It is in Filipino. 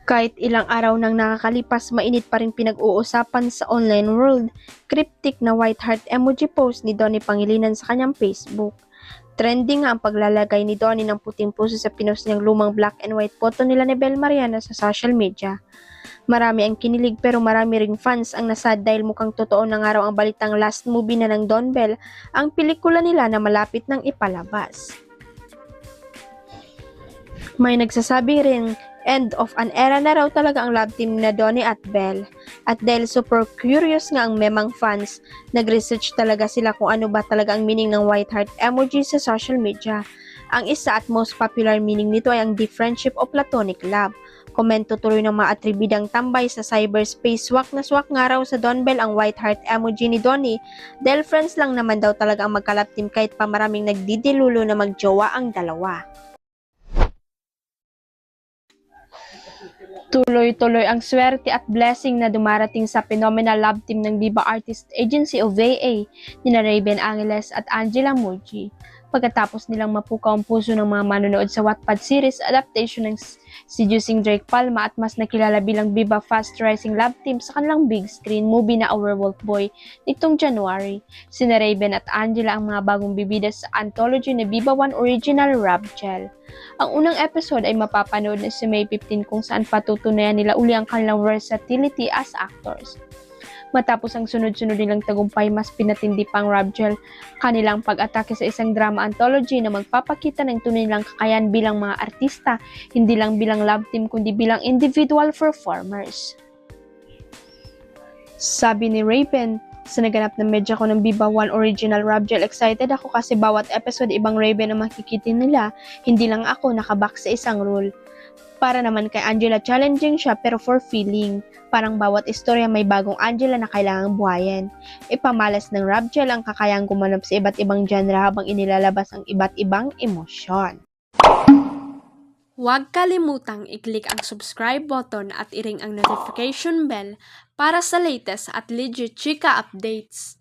Kahit ilang araw nang nakakalipas, mainit pa rin pinag-uusapan sa online world. Cryptic na white heart emoji post ni Donnie Pangilinan sa kanyang Facebook. Trending nga ang paglalagay ni Donnie ng puting puso sa pinost niyang lumang black and white photo nila ni Bel Mariana sa social media. Marami ang kinilig pero marami ring fans ang nasad dahil mukhang totoo na nga raw ang balitang last movie na ng Don Bell, ang pelikula nila na malapit nang ipalabas. May nagsasabi rin end of an era na raw talaga ang love team na Donnie at Belle. At dahil super curious nga ang memang fans, nag-research talaga sila kung ano ba talaga ang meaning ng white heart emoji sa social media. Ang isa at most popular meaning nito ay ang deep friendship o platonic love. Komento tuloy ng mga atribidang tambay sa cyberspace, swak na swak nga raw sa Don Bell ang white heart emoji ni Donnie dahil friends lang naman daw talaga ang magka-love team kahit pa maraming nagdidilulo na magjowa ang dalawa. Tuloy-tuloy ang swerte at blessing na dumarating sa phenomenal love team ng Viva Artist Agency o VA nina Raven Angeles at Angela Murgi. Pagkatapos nilang mapukaw ang puso ng mga manonood sa Wattpad series adaptation ng Seducing Drake Palma at mas nakilala bilang Viva Fast Rising Love Team sa kanilang big screen movie na A Werewolf Boy nitong January. Sina Raven at Angela ang mga bagong bibida sa anthology na Viva One Original Rabgel. Ang unang episode ay mapapanood na sa May 15 kung saan patutunayan nila uli ang kanilang versatility as actors. Matapos ang sunod-sunod nilang tagumpay, mas pinatindi pang Rabgel kanilang pag-atake sa isang drama anthology na magpapakita ng tunay nilang kakayahan bilang mga artista, hindi lang bilang love team kundi bilang individual performers. Sabi ni Raven, sa naganap na medya ko ng Viva One Original Rabgel, excited ako kasi bawat episode ibang Raven ang makikitin nila, hindi lang ako nakabak sa isang role. Para naman kay Angela, challenging siya pero for feeling. Parang bawat istorya may bagong Angela na kailangang buhayin. Ipamalas ng Rabgel ang kakayang gumanap sa iba't ibang genre habang inilalabas ang iba't ibang emosyon. Huwag kalimutang i-click ang subscribe button at i-ring ang notification bell para sa latest at legit chika updates.